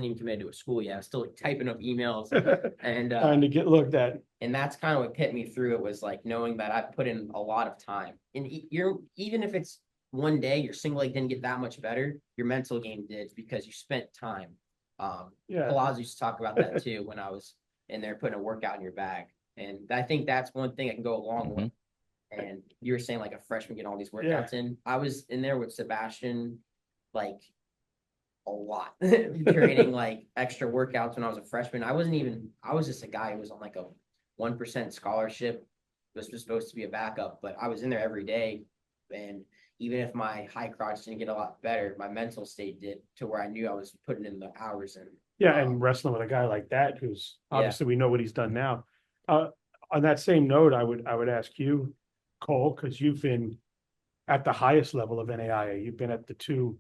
even committed to a school yet. I was still like, typing up emails and
Trying to get looked at.
And that's kind of what kept me through it, was like knowing that I put in a lot of time. And even if it's one day your single leg didn't get that much better, your mental game did, because you spent time. Palazzo used to talk about that too when I was in there putting a workout in your bag. And I think that's one thing I can go along with. And you were saying like a freshman getting all these workouts in. I was in there with Sebastian like a lot, training like extra workouts when I was a freshman. I was just a guy who was on like a 1% scholarship. It was just supposed to be a backup, but I was in there every day. And even if my high crotch didn't get a lot better, my mental state did, to where I knew I was putting in the hours in.
Yeah, and wrestling with a guy like that, who's obviously we know what he's done now. On that same note, I would ask you, Cole, because you've been at the highest level of NAIA. You've been at the 2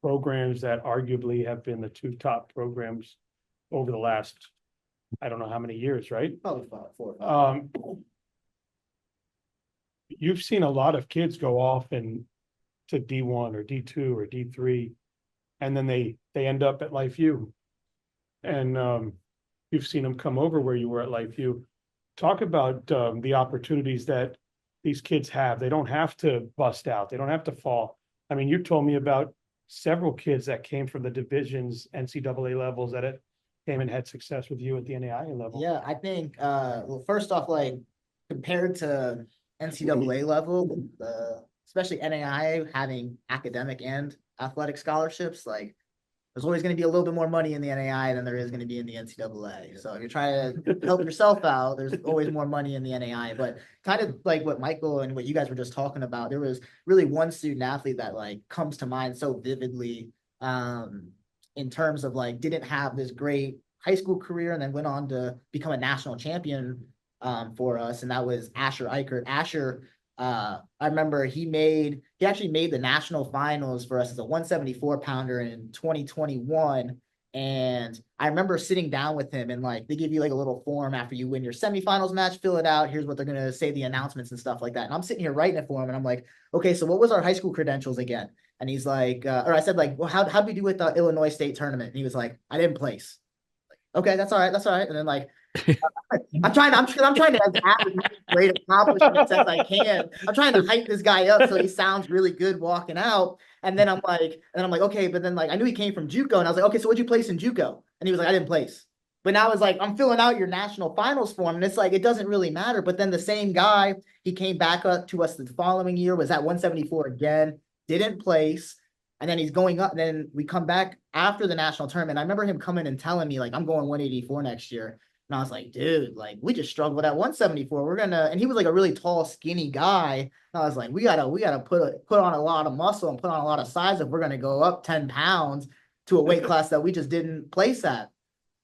programs that arguably have been the 2 top programs over the last, I don't know how many years, right?
Probably 4 or 5.
You've seen a lot of kids go off and to D1 or D2 or D3, and then they end up at LifeU. And you've seen them come over where you were at LifeU. Talk about the opportunities that these kids have. They don't have to bust out. They don't have to fall. I mean, you told me about several kids that came from the divisions, NCAA levels, that came and had success with you at the NAIA level.
Yeah, I think, well, first off, like compared to NCAA level, especially NAIA having academic and athletic scholarships, like there's always going to be a little bit more money in the NAIA than there is going to be in the NCAA. So if you're trying to help yourself out, there's always more money in the NAIA. But kind of like what Michael and what you guys were just talking about, there was really one student athlete that like comes to mind so vividly in terms of like didn't have this great high school career and then went on to become a national champion for us. And that was Asher Eichert. Asher, I remember he actually made the national finals for us as a 174 pounder in 2021. And I remember sitting down with him, and like they give you like a little form after you win your semifinals match, fill it out. Here's what they're going to say, the announcements and stuff like that. And I'm sitting here writing it for him, and I'm like, okay, so what was our high school credentials again? And he's like, or I said like, well, how'd we do with the Illinois State tournament? And he was like, I didn't place. Okay, that's all right. That's all right. And then like, I'm trying to have as great accomplishments as I can. I'm trying to hype this guy up so he sounds really good walking out. And then I'm like, okay, but then like I knew he came from JUCO, and I was like, okay, so what'd you place in JUCO? And he was like, I didn't place. But now it's like I'm filling out your national finals form, and it's like it doesn't really matter. But then the same guy, he came back up to us the following year, was at 174 again, didn't place. And then he's going up. Then we come back after the national tournament. I remember him coming and telling me, like, I'm going 184 next year. And I was like, dude, like, we just struggled at 174. We're gonna, and he was like a really tall, skinny guy. And I was like, we gotta put on a lot of muscle and put on a lot of size if we're gonna go up 10 pounds to a weight class that we just didn't place at.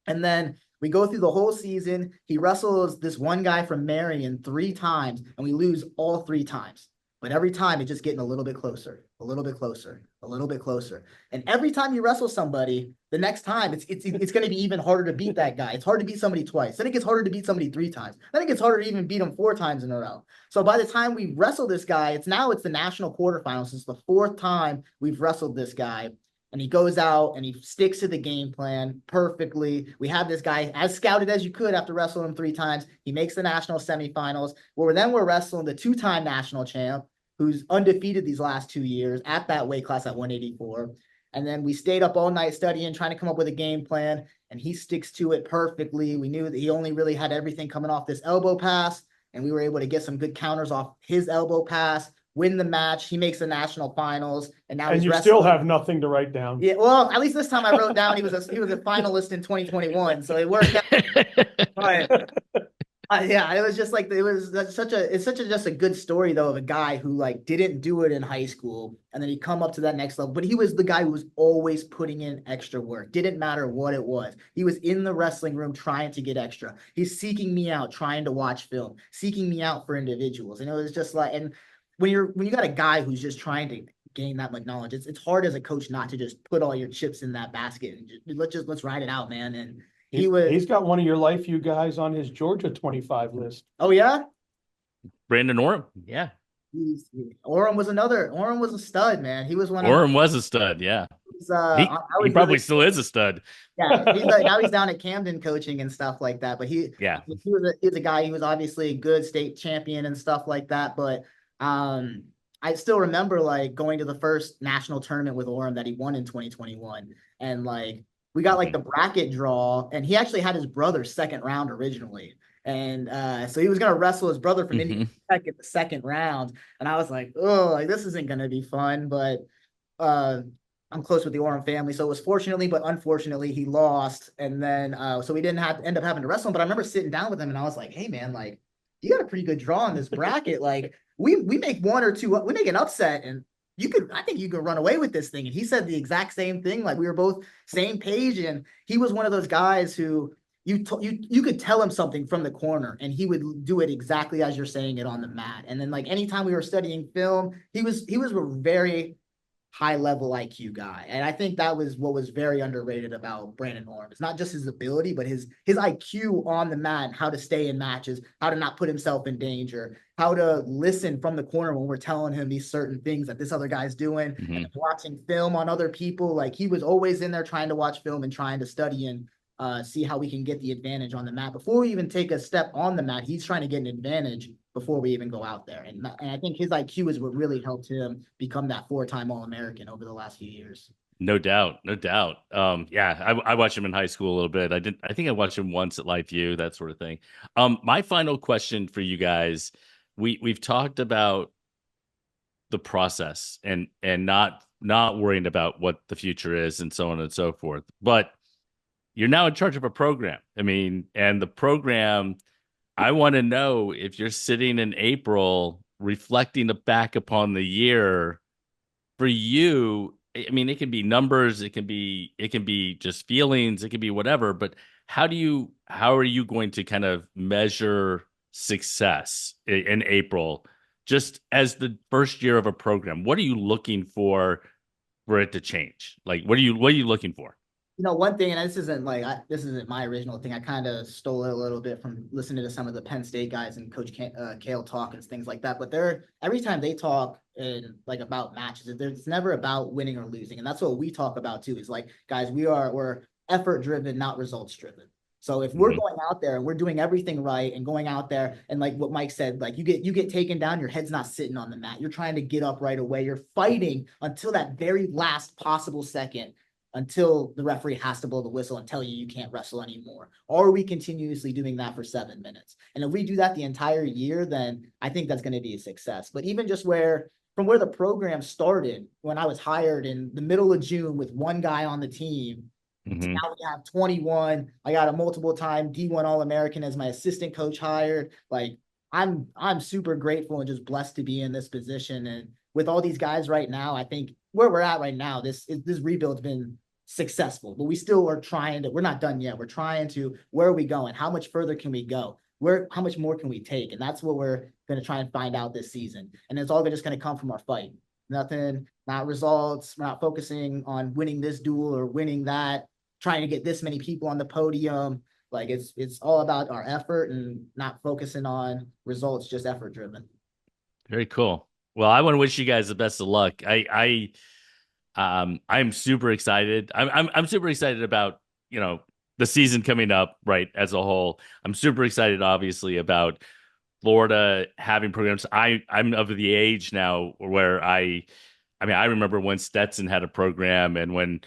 And then we go through the whole season. He wrestles this one guy from Marion 3 times, and we lose all 3 times. But every time it's just getting a little bit closer, a little bit closer, a little bit closer. And every time you wrestle somebody, the next time it's going to be even harder to beat that guy. It's hard to beat somebody twice. Then it gets harder to beat somebody 3 times. Then it gets harder to even beat him 4 times in a row. So by the time we wrestle this guy, it's the national quarterfinals. It's the 4th time we've wrestled this guy. And he goes out and he sticks to the game plan perfectly. We have this guy as scouted as you could after wrestling him 3 times. He makes the national semifinals, where then we're wrestling the 2-time national champ who's undefeated these last 2 years at that weight class at 184. And then we stayed up all night studying, trying to come up with a game plan, and he sticks to it perfectly. We knew that he only really had everything coming off this elbow pass, and we were able to get some good counters off his elbow pass, win the match. He makes the national finals, and now
And
he's
you
wrestling.
still have nothing to write down.
Yeah, well, at least this time I wrote down he was a finalist in 2021, so it worked out. But yeah, it was just like it's such a just a good story though of a guy who like didn't do it in high school and then he come up to that next level. But he was the guy who was always putting in extra work. Didn't matter what it was. He was in the wrestling room trying to get extra. He's seeking me out, trying to watch film, seeking me out for individuals. And it was just like, and when you got a guy who's just trying to gain that much knowledge, it's hard as a coach not to just put all your chips in that basket and let's ride it out, man. And he's
got one of your Life You guys on his Georgia 25 list.
Oh yeah,
Brandon Orem. Yeah.
Orem was a stud, man. He was one of
Orem was a stud. Yeah. He probably still is a stud.
Yeah. Now he's down at Camden coaching and stuff like that. But he was a guy. He was obviously a good state champion and stuff like that. But I still remember like going to the first national tournament with Orem that he won in 2021, and like we got like the bracket draw, and he actually had his brother 2nd round originally. And so he was going to wrestle his brother from Indiana Tech in the 2nd round. And I was like, oh, like this isn't going to be fun. But I'm close with the Orem family. So it was fortunately, but unfortunately, he lost. And then so we didn't end up having to wrestle him. But I remember sitting down with him and I was like, hey, man, like you got a pretty good draw in this bracket. Like we make 1 or 2, we make an upset and I think you could run away with this thing. And he said the exact same thing. Like we were both same page. And he was one of those guys who you could tell him something from the corner and he would do it exactly as you're saying it on the mat. And then like anytime we were studying film, he was a very high level IQ guy. And I think that was what was very underrated about Brandon Orem. It's not just his ability, but his IQ on the mat, how to stay in matches, how to not put himself in danger, how to listen from the corner when we're telling him these certain things that this other guy's doing, and watching film on other people. Like he was always in there trying to watch film and trying to study and see how we can get the advantage on the mat. Before we even take a step on the mat, he's trying to get an advantage before we even go out there. And I think his IQ is what really helped him become that 4-time All-American over the last few years.
No doubt. Yeah, I watched him in high school a little bit. I think I watched him once at Life U, that sort of thing. My final question for you guys, we've talked about the process and not worrying about what the future is and so on and so forth. But you're now in charge of a program. I mean, and the program, I want to know if you're sitting in April reflecting back upon the year for you. I mean, it can be numbers, it can be just feelings, it can be whatever, but how are you going to kind of measure success in April just as the first year of a program? What are you looking for it to change? Like, what are you looking for?
You know, one thing, and this isn't my original thing. I kind of stole it a little bit from listening to some of the Penn State guys and Coach Kale talk and things like that. But every time they talk about matches, it's never about winning or losing, and that's what we talk about too. Is like, guys, we're effort driven, not results driven. So if we're going out there and we're doing everything right and going out there and like what Mike said, like you get taken down, your head's not sitting on the mat. You're trying to get up right away. You're fighting until that very last possible second, until the referee has to blow the whistle and tell you can't wrestle anymore. Or are we continuously doing that for 7 minutes? And if we do that the entire year, then I think that's going to be a success. But even just where from where the program started when I was hired in the middle of June with one guy on the team.
Mhm.
Now we have 21. I got a multiple time D1 All-American as my assistant coach hired. Like I'm super grateful and just blessed to be in this position. And with all these guys right now, I think where we're at right now, this rebuild's been successful, but we still are we're not done yet. We're trying to, where are we going? How much further can we go? How much more can we take? And that's what we're going to try and find out this season. And it's all just going to come from our fight. Nothing, not results. We're not focusing on winning this duel or winning that, trying to get this many people on the podium. Like it's all about our effort and not focusing on results, just effort driven.
Very cool. Well, I want to wish you guys the best of luck. I'm super excited. I'm super excited about, the season coming up, right, as a whole. I'm super excited, obviously, about Florida having programs. I'm of the age now where I remember when Stetson had a program, and when,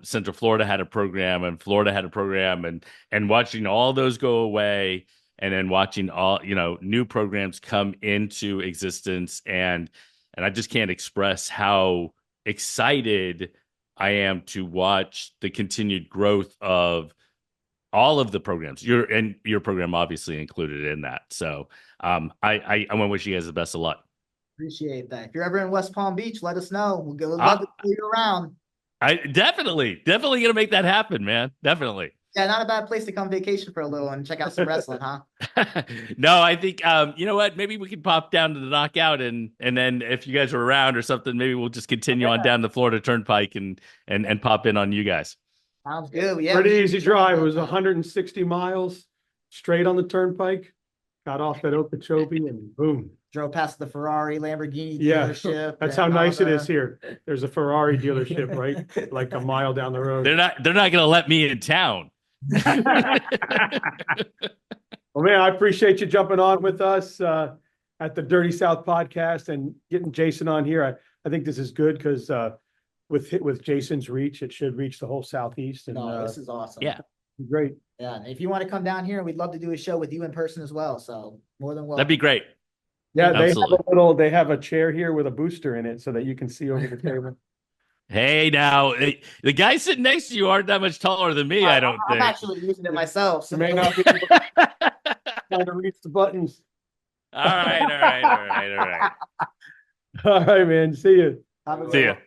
Central Florida had a program, and Florida had a program, and watching all those go away, and then watching all, new programs come into existence. And I just can't express how excited I am to watch the continued growth of all of the programs. Your program obviously included in that. So I want to wish you guys the best of luck.
Appreciate that. If you're ever in West Palm Beach, let us know. We'd love to see you around.
I definitely gonna make that happen, man. Definitely.
Yeah, not a bad place to come vacation for a little and check out some wrestling, huh?
No, I think you know what? Maybe we could pop down to the Knockout, and then if you guys are around or something, maybe we'll just continue on down the Florida Turnpike and pop in on you guys.
Sounds good. Yeah,
Pretty easy drive. It was 160 miles straight on the turnpike. Got off at Okeechobee and boom.
drove past the Ferrari Lamborghini
Yeah,
dealership.
that's how nice it is here. There's a Ferrari dealership right like a mile down the road.
They're not gonna let me in town.
Well, man, I appreciate you jumping on with us at the Dirty South podcast and getting Jason on here. I think this is good because with Jason's reach, it should reach the whole Southeast. And
No, this is awesome.
Yeah.
great.
Yeah. And if you want to come down here, we'd love to do a show with you in person as well. So more than welcome.
That'd be great.
Yeah,
Absolutely.
they have a chair here with a booster in it so that you can see over the table.
Hey, now the guys sitting next to you aren't that much taller than me. I don't
I'm
think.
actually using it myself. So
You may not be able trying to reach the buttons.
All right.
All right, man. See you.
Have a good
See
one.
ya.